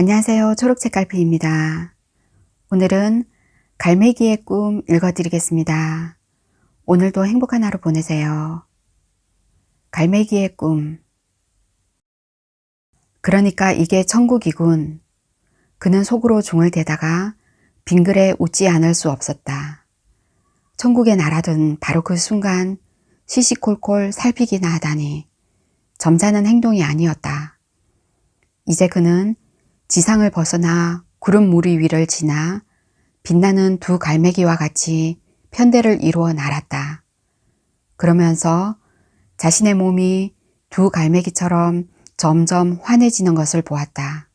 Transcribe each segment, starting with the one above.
안녕하세요. 초록책갈피입니다. 오늘은 갈매기의 꿈 읽어드리겠습니다. 오늘도 행복한 하루 보내세요. 갈매기의 꿈. 그러니까 이게 천국이군. 그는 속으로 중을 대다가 빙글에 웃지 않을 수 없었다. 천국에 날아든 바로 그 순간 시시콜콜 살피기나 하다니 점잖은 행동이 아니었다. 이제 그는 지상을 벗어나 구름 무리 위를 지나 빛나는 두 갈매기와 같이 편대를 이루어 날았다. 그러면서 자신의 몸이 두 갈매기처럼 점점 환해지는 것을 보았다.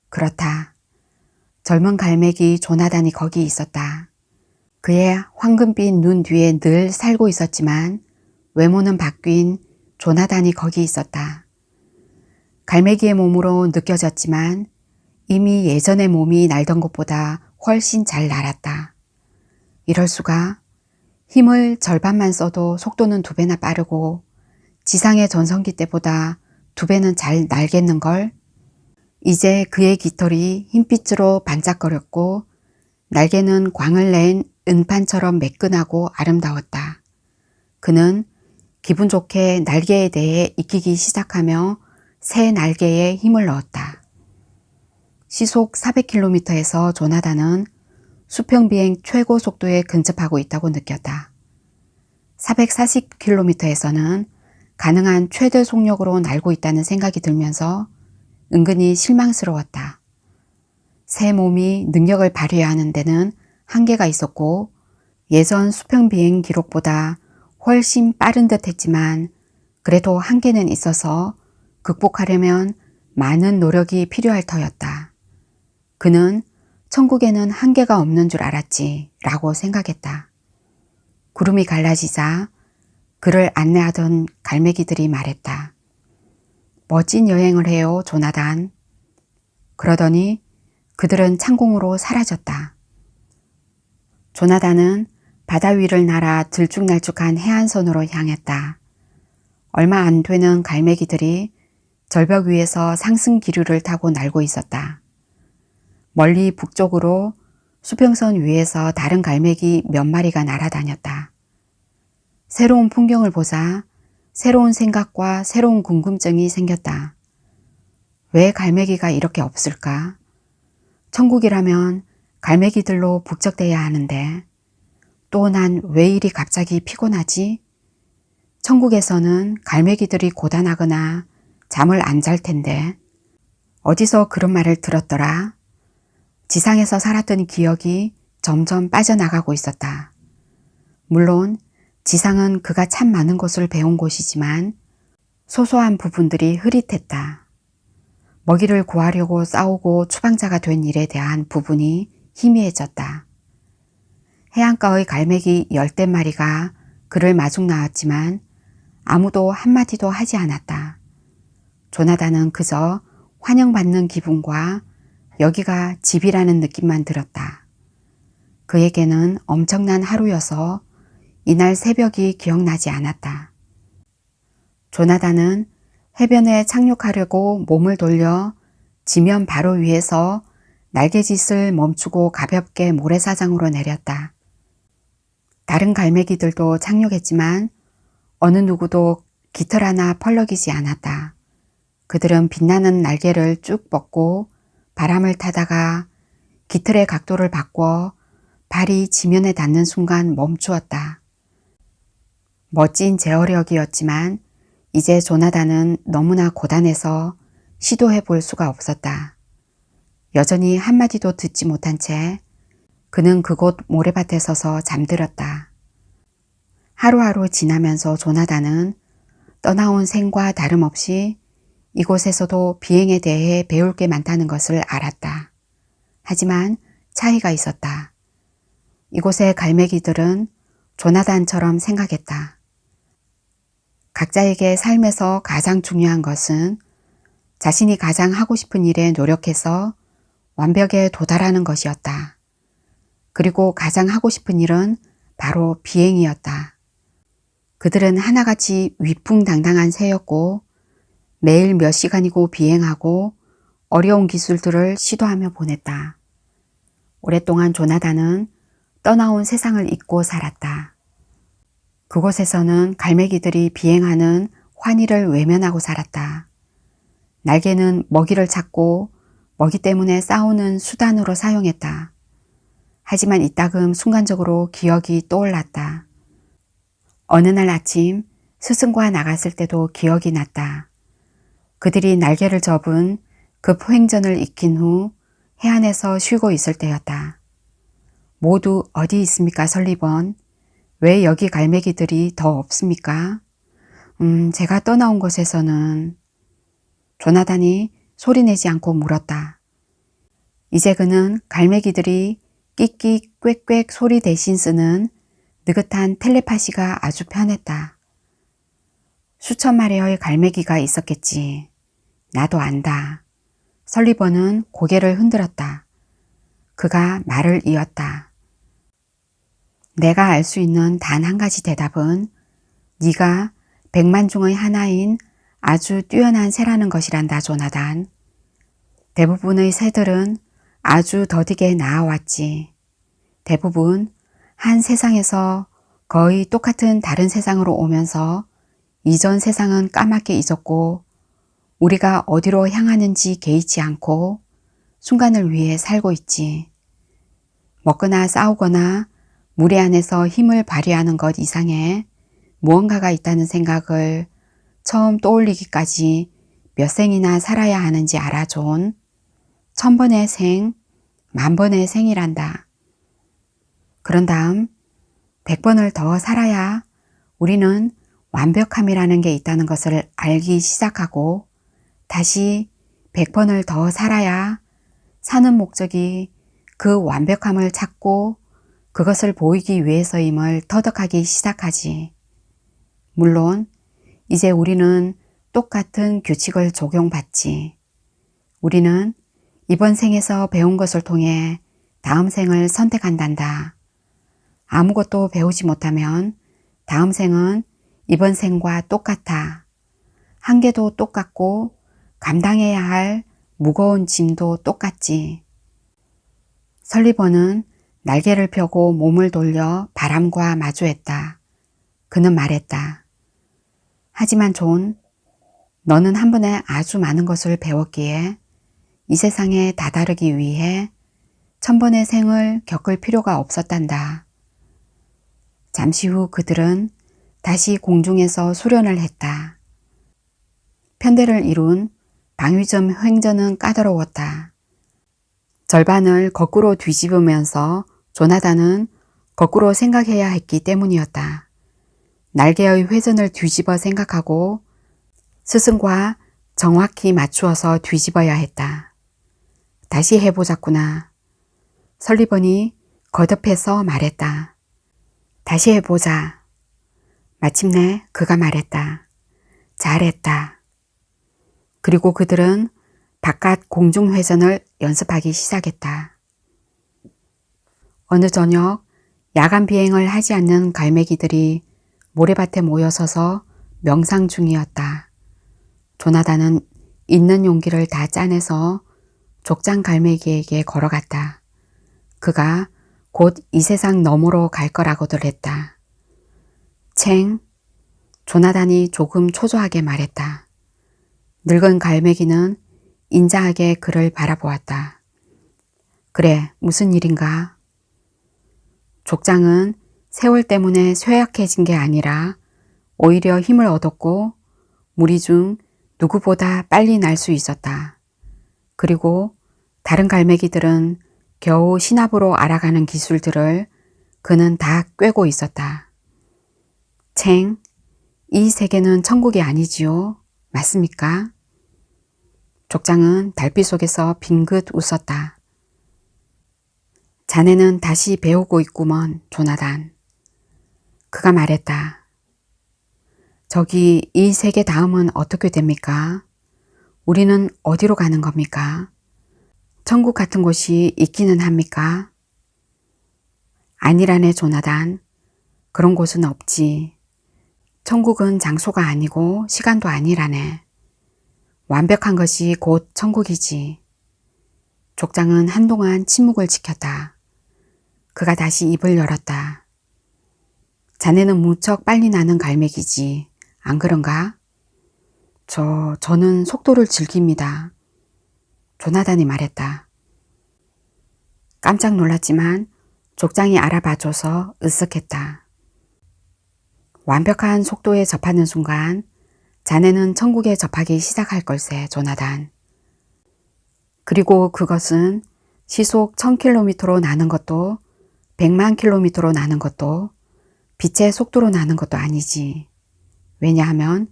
그렇다. 젊은 갈매기 조나단이 거기 있었다. 그의 황금빛 눈 뒤에 늘 살고 있었지만 외모는 바뀐 조나단이 거기 있었다. 갈매기의 몸으로 느껴졌지만 이미 예전의 몸이 날던 것보다 훨씬 잘 날았다. 이럴 수가. 힘을 절반만 써도 속도는 2배나 빠르고 지상의 전성기 때보다 2배는 잘 날겠는걸. 이제 그의 깃털이 흰빛으로 반짝거렸고 날개는 광을 낸 은판처럼 매끈하고 아름다웠다. 그는 기분 좋게 날개에 대해 익히기 시작하며 새 날개에 힘을 넣었다. 시속 400km에서 조나단은 수평비행 최고 속도에 근접하고 있다고 느꼈다. 440km에서는 가능한 최대 속력으로 날고 있다는 생각이 들면서 은근히 실망스러웠다. 새 몸이 능력을 발휘해야 하는 데는 한계가 있었고 예전 수평비행 기록보다 훨씬 빠른 듯 했지만 그래도 한계는 있어서 극복하려면 많은 노력이 필요할 터였다. 그는 천국에는 한계가 없는 줄 알았지 라고 생각했다. 구름이 갈라지자 그를 안내하던 갈매기들이 말했다. 멋진 여행을 해요, 조나단. 그러더니 그들은 창공으로 사라졌다. 조나단은 바다 위를 날아 들쭉날쭉한 해안선으로 향했다. 얼마 안 되는 갈매기들이 절벽 위에서 상승 기류를 타고 날고 있었다. 멀리 북쪽으로 수평선 위에서 다른 갈매기 몇 마리가 날아다녔다. 새로운 풍경을 보자 새로운 생각과 새로운 궁금증이 생겼다. 왜 갈매기가 이렇게 없을까? 천국이라면 갈매기들로 북적대야 하는데 또 난 왜 이리 갑자기 피곤하지? 천국에서는 갈매기들이 고단하거나 잠을 안 잘 텐데 어디서 그런 말을 들었더라? 지상에서 살았던 기억이 점점 빠져나가고 있었다. 물론 지상은 그가 참 많은 것을 배운 곳이지만 소소한 부분들이 흐릿했다. 먹이를 구하려고 싸우고 추방자가 된 일에 대한 부분이 희미해졌다. 해안가의 갈매기 10댓마리가 그를 마중 나왔지만 아무도 한마디도 하지 않았다. 조나단은 그저 환영받는 기분과 여기가 집이라는 느낌만 들었다. 그에게는 엄청난 하루여서 이날 새벽이 기억나지 않았다. 조나단은 해변에 착륙하려고 몸을 돌려 지면 바로 위에서 날개짓을 멈추고 가볍게 모래사장으로 내렸다. 다른 갈매기들도 착륙했지만 어느 누구도 깃털 하나 펄럭이지 않았다. 그들은 빛나는 날개를 쭉 뻗고 바람을 타다가 깃털의 각도를 바꿔 발이 지면에 닿는 순간 멈추었다. 멋진 제어력이었지만 이제 조나단은 너무나 고단해서 시도해 볼 수가 없었다. 여전히 한마디도 듣지 못한 채 그는 그곳 모래밭에 서서 잠들었다. 하루하루 지나면서 조나단은 떠나온 생과 다름없이 이곳에서도 비행에 대해 배울 게 많다는 것을 알았다. 하지만 차이가 있었다. 이곳의 갈매기들은 조나단처럼 생각했다. 각자에게 삶에서 가장 중요한 것은 자신이 가장 하고 싶은 일에 노력해서 완벽에 도달하는 것이었다. 그리고 가장 하고 싶은 일은 바로 비행이었다. 그들은 하나같이 위풍당당한 새였고 매일 몇 시간이고 비행하고 어려운 기술들을 시도하며 보냈다. 오랫동안 조나단은 떠나온 세상을 잊고 살았다. 그곳에서는 갈매기들이 비행하는 환희를 외면하고 살았다. 날개는 먹이를 찾고 먹이 때문에 싸우는 수단으로 사용했다. 하지만 이따금 순간적으로 기억이 떠올랐다. 어느 날 아침 스승과 나갔을 때도 기억이 났다. 그들이 날개를 접은 급 횡전을 익힌 후 해안에서 쉬고 있을 때였다. 모두 어디 있습니까, 설리번? 왜 여기 갈매기들이 더 없습니까? 제가 떠나온 곳에서는 조나단이 소리내지 않고 물었다. 이제 그는 갈매기들이 끽끽 꽥꽥 소리 대신 쓰는 느긋한 텔레파시가 아주 편했다. 수천 마리의 갈매기가 있었겠지. 나도 안다. 설리번은 고개를 흔들었다. 그가 말을 이었다. 내가 알 수 있는 단 한 가지 대답은 네가 100만 중의 하나인 아주 뛰어난 새라는 것이란다, 조나단. 대부분의 새들은 아주 더디게 나아왔지. 대부분 한 세상에서 거의 똑같은 다른 세상으로 오면서 이전 세상은 까맣게 잊었고 우리가 어디로 향하는지 개의치 않고 순간을 위해 살고 있지. 먹거나 싸우거나 무리 안에서 힘을 발휘하는 것 이상의 무언가가 있다는 생각을 처음 떠올리기까지 몇 생이나 살아야 하는지 알아, 존. 1000번의 생, 10,000번의 생이란다. 그런 다음 100번을 더 살아야 우리는 완벽함이라는 게 있다는 것을 알기 시작하고 다시 100번을 더 살아야 사는 목적이 그 완벽함을 찾고 그것을 보이기 위해서임을 터득하기 시작하지. 물론 이제 우리는 똑같은 규칙을 적용받지. 우리는 이번 생에서 배운 것을 통해 다음 생을 선택한단다. 아무것도 배우지 못하면 다음 생은 이번 생과 똑같아. 한계도 똑같고 감당해야 할 무거운 짐도 똑같지. 설리번은 날개를 펴고 몸을 돌려 바람과 마주했다. 그는 말했다. 하지만 존, 너는 한 번에 아주 많은 것을 배웠기에 이 세상에 다다르기 위해 1000번의 생을 겪을 필요가 없었단다. 잠시 후 그들은 다시 공중에서 수련을 했다. 편대를 이룬 방위점 횡전은 까다로웠다. 절반을 거꾸로 뒤집으면서 조나단은 거꾸로 생각해야 했기 때문이었다. 날개의 회전을 뒤집어 생각하고 스승과 정확히 맞추어서 뒤집어야 했다. 다시 해보자꾸나. 설리번이 거듭해서 말했다. 다시 해보자. 마침내 그가 말했다. 잘했다. 그리고 그들은 바깥 공중회전을 연습하기 시작했다. 어느 저녁 야간 비행을 하지 않는 갈매기들이 모래밭에 모여서서 명상 중이었다. 조나단은 있는 용기를 다 짜내서 족장 갈매기에게 걸어갔다. 그가 곧 이 세상 너머로 갈 거라고들 했다. 챙, 조나단이 조금 초조하게 말했다. 늙은 갈매기는 인자하게 그를 바라보았다. 그래, 무슨 일인가? 족장은 세월 때문에 쇠약해진 게 아니라 오히려 힘을 얻었고 무리 중 누구보다 빨리 날 수 있었다. 그리고 다른 갈매기들은 겨우 신압으로 알아가는 기술들을 그는 다 꿰고 있었다. 챙, 이 세계는 천국이 아니지요. 맞습니까? 족장은 달빛 속에서 빙긋 웃었다. 자네는 다시 배우고 있구먼, 조나단. 그가 말했다. 저기 이 세계 다음은 어떻게 됩니까? 우리는 어디로 가는 겁니까? 천국 같은 곳이 있기는 합니까? 아니라네, 조나단. 그런 곳은 없지. 천국은 장소가 아니고 시간도 아니라네. 완벽한 것이 곧 천국이지. 족장은 한동안 침묵을 지켰다. 그가 다시 입을 열었다. 자네는 무척 빨리 나는 갈매기지. 안 그런가? 저는 속도를 즐깁니다. 조나단이 말했다. 깜짝 놀랐지만 족장이 알아봐줘서 으쓱했다. 완벽한 속도에 접하는 순간 자네는 천국에 접하기 시작할 걸세, 조나단. 그리고 그것은 시속 1000km로 나는 것도 100만 km로 나는 것도 빛의 속도로 나는 것도 아니지. 왜냐하면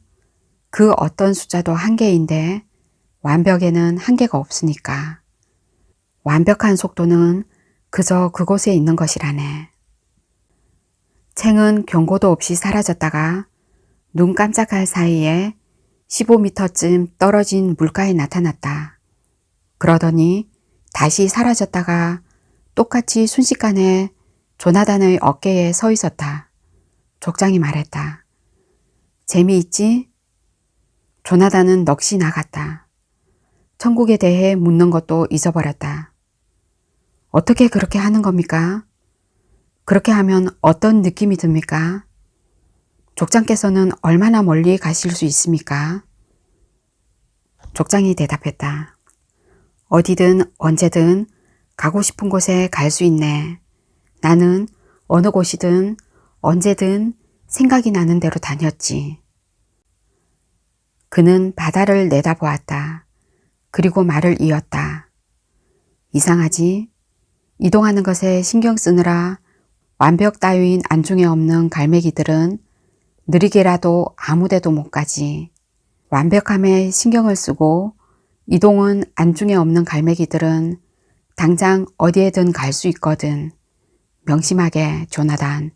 그 어떤 숫자도 한계인데 완벽에는 한계가 없으니까. 완벽한 속도는 그저 그곳에 있는 것이라네. 챙은 경고도 없이 사라졌다가 눈 깜짝할 사이에 15m쯤 떨어진 물가에 나타났다. 그러더니 다시 사라졌다가 똑같이 순식간에 조나단의 어깨에 서 있었다. 족장이 말했다. 재미있지? 조나단은 넋이 나갔다. 천국에 대해 묻는 것도 잊어버렸다. 어떻게 그렇게 하는 겁니까? 그렇게 하면 어떤 느낌이 듭니까? 족장께서는 얼마나 멀리 가실 수 있습니까? 족장이 대답했다. 어디든 언제든 가고 싶은 곳에 갈 수 있네. 나는 어느 곳이든 언제든 생각이 나는 대로 다녔지. 그는 바다를 내다보았다. 그리고 말을 이었다. 이상하지? 이동하는 것에 신경 쓰느라 완벽 따윈 안중에 없는 갈매기들은 느리게라도 아무데도 못 가지. 완벽함에 신경을 쓰고 이동은 안중에 없는 갈매기들은 당장 어디에든 갈 수 있거든. 명심하게, 조나단.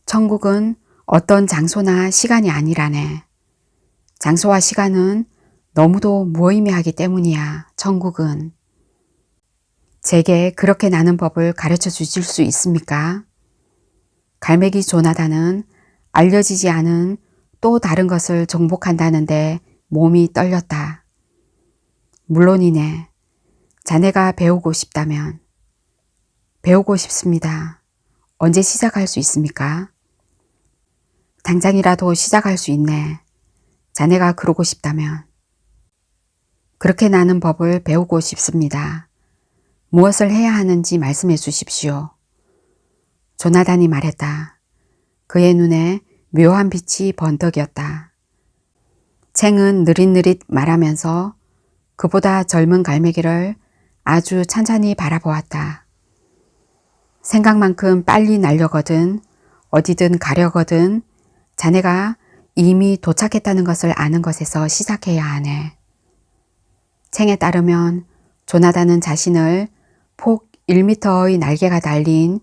천국은 어떤 장소나 시간이 아니라네. 장소와 시간은 너무도 무의미하기 때문이야, 천국은. 제게 그렇게 나는 법을 가르쳐 주실 수 있습니까? 갈매기 조나단은 알려지지 않은 또 다른 것을 정복한다는데 몸이 떨렸다. 물론이네. 자네가 배우고 싶다면. 배우고 싶습니다. 언제 시작할 수 있습니까? 당장이라도 시작할 수 있네. 자네가 그러고 싶다면. 그렇게 나는 법을 배우고 싶습니다. 무엇을 해야 하는지 말씀해 주십시오. 조나단이 말했다. 그의 눈에 묘한 빛이 번뜩였다. 챙은 느릿느릿 말하면서 그보다 젊은 갈매기를 아주 찬찬히 바라보았다. 생각만큼 빨리 날려거든 어디든 가려거든 자네가 이미 도착했다는 것을 아는 것에서 시작해야 하네. 챙에 따르면 조나단은 자신을 폭 1m의 날개가 달린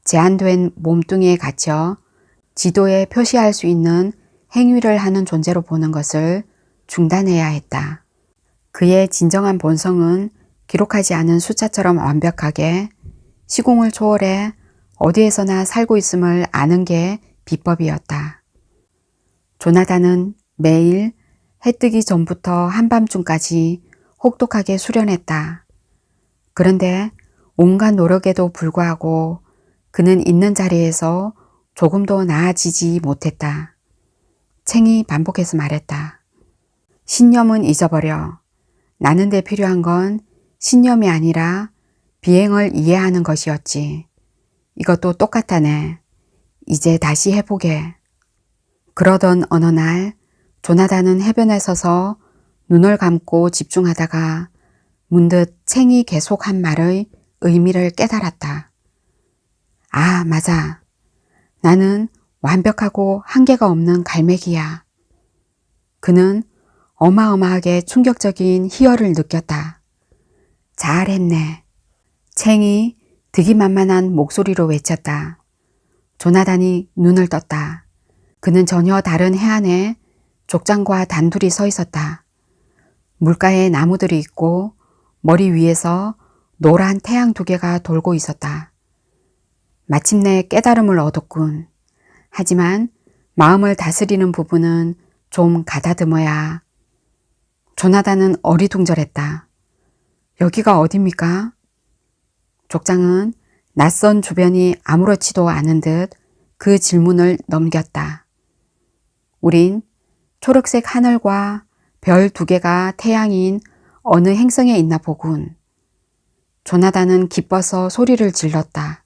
제한된 몸뚱이에 갇혀 지도에 표시할 수 있는 행위를 하는 존재로 보는 것을 중단해야 했다. 그의 진정한 본성은 기록하지 않은 숫자처럼 완벽하게 시공을 초월해 어디에서나 살고 있음을 아는 게 비법이었다. 조나단은 매일 해 뜨기 전부터 한밤중까지 혹독하게 수련했다. 그런데 온갖 노력에도 불구하고 그는 있는 자리에서 조금도 나아지지 못했다. 챙이 반복해서 말했다. 신념은 잊어버려. 나는 데 필요한 건 신념이 아니라 비행을 이해하는 것이었지. 이것도 똑같다네. 이제 다시 해보게. 그러던 어느 날 조나단은 해변에 서서 눈을 감고 집중하다가 문득 챙이 계속한 말의 의미를 깨달았다. 아, 맞아. 나는 완벽하고 한계가 없는 갈매기야. 그는 어마어마하게 충격적인 희열을 느꼈다. 잘했네. 챙이 득이만만한 목소리로 외쳤다. 조나단이 눈을 떴다. 그는 전혀 다른 해안에 족장과 단둘이 서 있었다. 물가에 나무들이 있고 머리 위에서 노란 태양 2개가 돌고 있었다. 마침내 깨달음을 얻었군. 하지만 마음을 다스리는 부분은 좀 가다듬어야. 조나단은 어리둥절했다. 여기가 어딥니까? 족장은 낯선 주변이 아무렇지도 않은 듯 그 질문을 넘겼다. 우린 초록색 하늘과 별 2개가 태양인 어느 행성에 있나 보군. 조나단은 기뻐서 소리를 질렀다.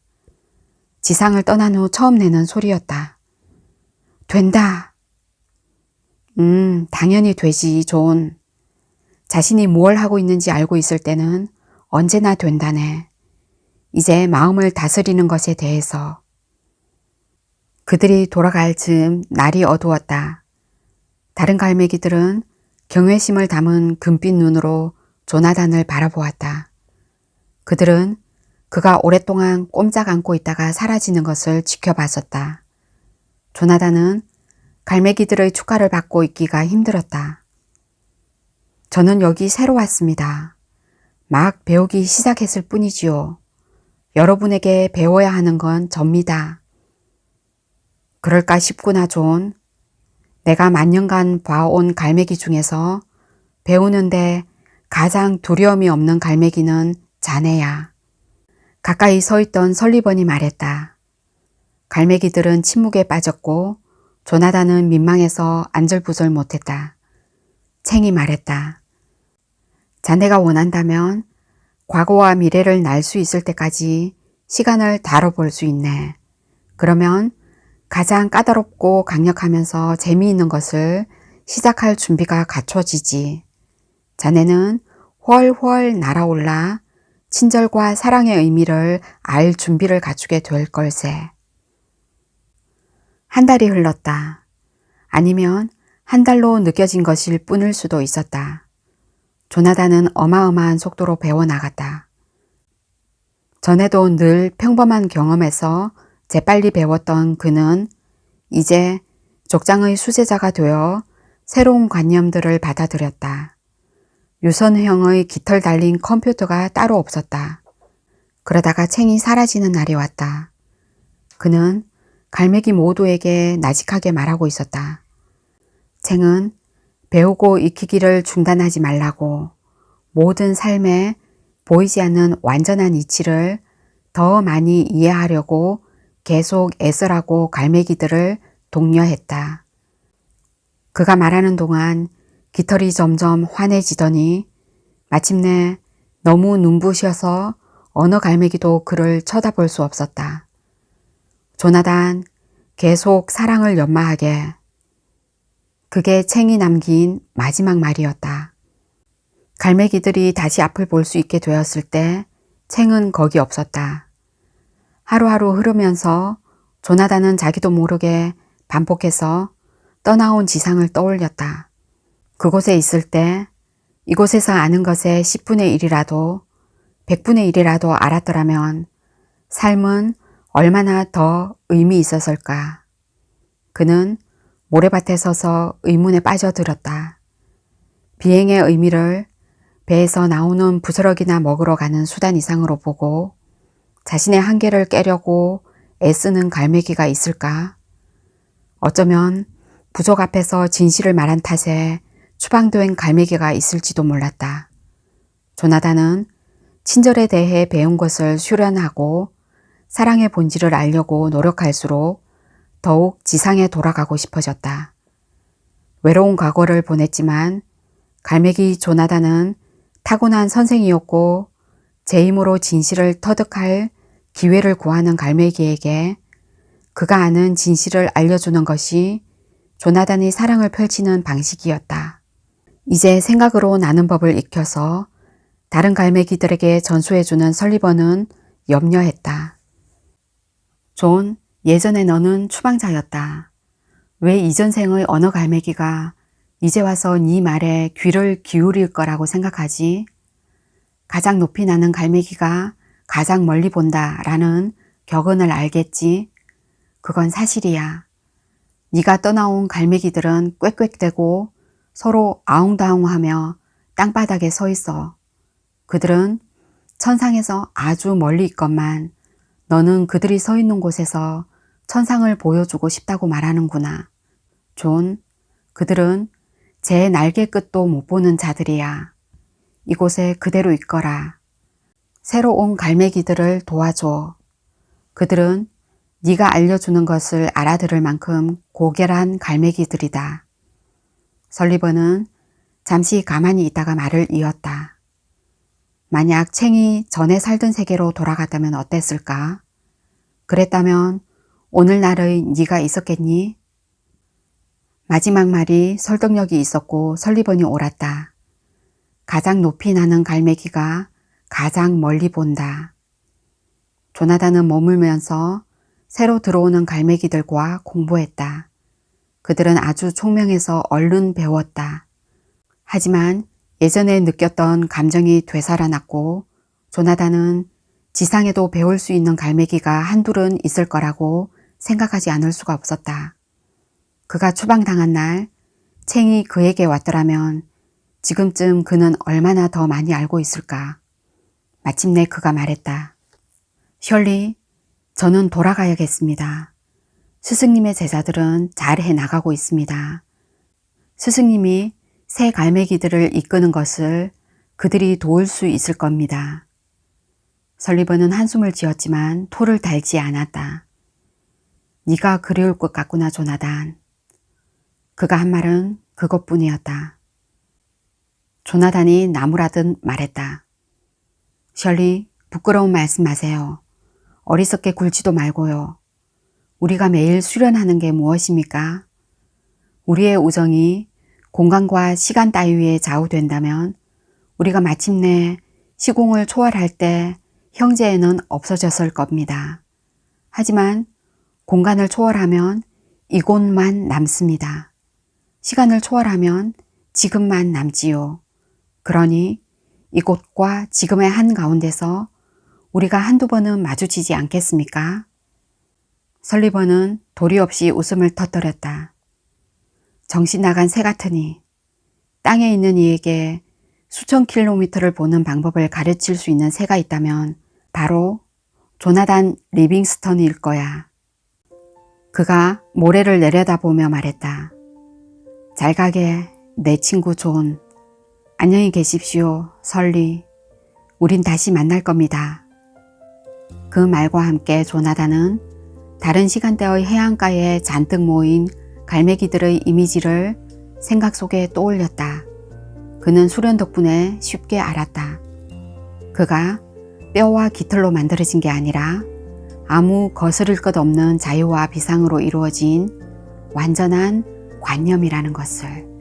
지상을 떠난 후 처음 내는 소리였다. 된다. 당연히 되지, 존. 자신이 뭘 하고 있는지 알고 있을 때는 언제나 된다네. 이제 마음을 다스리는 것에 대해서. 그들이 돌아갈 즈음 날이 어두웠다. 다른 갈매기들은 경외심을 담은 금빛 눈으로 조나단을 바라보았다. 그들은 그가 오랫동안 꼼짝 않고 있다가 사라지는 것을 지켜봤었다. 조나단은 갈매기들의 축하를 받고 있기가 힘들었다. 저는 여기 새로 왔습니다. 막 배우기 시작했을 뿐이지요. 여러분에게 배워야 하는 건 접니다. 그럴까 싶구나, 존. 내가 만년간 봐온 갈매기 중에서 배우는데 가장 두려움이 없는 갈매기는 자네야. 가까이 서 있던 설리번이 말했다. 갈매기들은 침묵에 빠졌고 조나단은 민망해서 안절부절 못했다. 챙이 말했다. 자네가 원한다면 과거와 미래를 날 수 있을 때까지 시간을 다뤄볼 수 있네. 그러면 가장 까다롭고 강력하면서 재미있는 것을 시작할 준비가 갖춰지지. 자네는 훨훨 날아올라 친절과 사랑의 의미를 알 준비를 갖추게 될 걸세. 한 달이 흘렀다. 아니면 한 달로 느껴진 것일 뿐일 수도 있었다. 조나단은 어마어마한 속도로 배워나갔다. 전에도 늘 평범한 경험에서 재빨리 배웠던 그는 이제 족장의 수제자가 되어 새로운 관념들을 받아들였다. 유선형의 깃털 달린 컴퓨터가 따로 없었다. 그러다가 챙이 사라지는 날이 왔다. 그는 갈매기 모두에게 나직하게 말하고 있었다. 챙은 배우고 익히기를 중단하지 말라고, 모든 삶에 보이지 않는 완전한 이치를 더 많이 이해하려고 계속 애쓰라고 갈매기들을 독려했다. 그가 말하는 동안 깃털이 점점 환해지더니 마침내 너무 눈부셔서 어느 갈매기도 그를 쳐다볼 수 없었다. 조나단, 계속 사랑을 연마하게. 그게 챙이 남긴 마지막 말이었다. 갈매기들이 다시 앞을 볼 수 있게 되었을 때 챙은 거기 없었다. 하루하루 흐르면서 조나단은 자기도 모르게 반복해서 떠나온 지상을 떠올렸다. 그곳에 있을 때 이곳에서 아는 것의 10분의 1이라도 100분의 1이라도 알았더라면 삶은 얼마나 더 의미 있었을까. 그는 모래밭에 서서 의문에 빠져들었다. 비행의 의미를 배에서 나오는 부스러기나 먹으러 가는 수단 이상으로 보고 자신의 한계를 깨려고 애쓰는 갈매기가 있을까? 어쩌면 부족 앞에서 진실을 말한 탓에 추방된 갈매기가 있을지도 몰랐다. 조나단은 친절에 대해 배운 것을 수련하고 사랑의 본질을 알려고 노력할수록 더욱 지상에 돌아가고 싶어졌다. 외로운 과거를 보냈지만 갈매기 조나단은 타고난 선생이었고 제 힘으로 진실을 터득할 기회를 구하는 갈매기에게 그가 아는 진실을 알려주는 것이 조나단이 사랑을 펼치는 방식이었다. 이제 생각으로 나는 법을 익혀서 다른 갈매기들에게 전수해주는 설리번은 염려했다. 존, 예전에 너는 추방자였다. 왜 이전 생의 어느 갈매기가 이제 와서 네 말에 귀를 기울일 거라고 생각하지? 가장 높이 나는 갈매기가 가장 멀리 본다라는 격언을 알겠지? 그건 사실이야. 네가 떠나온 갈매기들은 꽥꽥대고 서로 아웅다웅하며 땅바닥에 서 있어. 그들은 천상에서 아주 멀리 있건만 너는 그들이 서 있는 곳에서 천상을 보여주고 싶다고 말하는구나. 존, 그들은 제 날개 끝도 못 보는 자들이야. 이곳에 그대로 있거라. 새로 온 갈매기들을 도와줘. 그들은 네가 알려주는 것을 알아들을 만큼 고결한 갈매기들이다. 설리번은 잠시 가만히 있다가 말을 이었다. 만약 챙이 전에 살던 세계로 돌아갔다면 어땠을까? 그랬다면 오늘날의 네가 있었겠니? 마지막 말이 설득력이 있었고 설리번이 옳았다. 가장 높이 나는 갈매기가 가장 멀리 본다. 조나단은 머물면서 새로 들어오는 갈매기들과 공부했다. 그들은 아주 총명해서 얼른 배웠다. 하지만 예전에 느꼈던 감정이 되살아났고 조나단은 지상에도 배울 수 있는 갈매기가 한둘은 있을 거라고 생각하지 않을 수가 없었다. 그가 추방당한 날 챙이 그에게 왔더라면 지금쯤 그는 얼마나 더 많이 알고 있을까. 마침내 그가 말했다. 셜리, 저는 돌아가야겠습니다. 스승님의 제자들은 잘 해나가고 있습니다. 스승님이 새 갈매기들을 이끄는 것을 그들이 도울 수 있을 겁니다. 설리번은 한숨을 지었지만 토를 달지 않았다. 네가 그리울 것 같구나, 조나단. 그가 한 말은 그것뿐이었다. 조나단이 나무라듯 말했다. 셜리, 부끄러운 말씀 마세요. 어리석게 굴지도 말고요. 우리가 매일 수련하는 게 무엇입니까? 우리의 우정이 공간과 시간 따위에 좌우된다면 우리가 마침내 시공을 초월할 때 형제에는 없어졌을 겁니다. 하지만 공간을 초월하면 이곳만 남습니다. 시간을 초월하면 지금만 남지요. 그러니 이곳과 지금의 한가운데서 우리가 한두 번은 마주치지 않겠습니까? 설리번은 도리 없이 웃음을 터뜨렸다. 정신 나간 새 같으니 땅에 있는 이에게 수천 킬로미터를 보는 방법을 가르칠 수 있는 새가 있다면 바로 조나단 리빙스턴일 거야. 그가 모래를 내려다보며 말했다. 잘 가게 내 친구 존. 안녕히 계십시오, 설리. 우린 다시 만날 겁니다. 그 말과 함께 조나단은 다른 시간대의 해안가에 잔뜩 모인 갈매기들의 이미지를 생각 속에 떠올렸다. 그는 수련 덕분에 쉽게 알았다. 그가 뼈와 깃털로 만들어진 게 아니라 아무 거스를 것 없는 자유와 비상으로 이루어진 완전한 관념이라는 것을.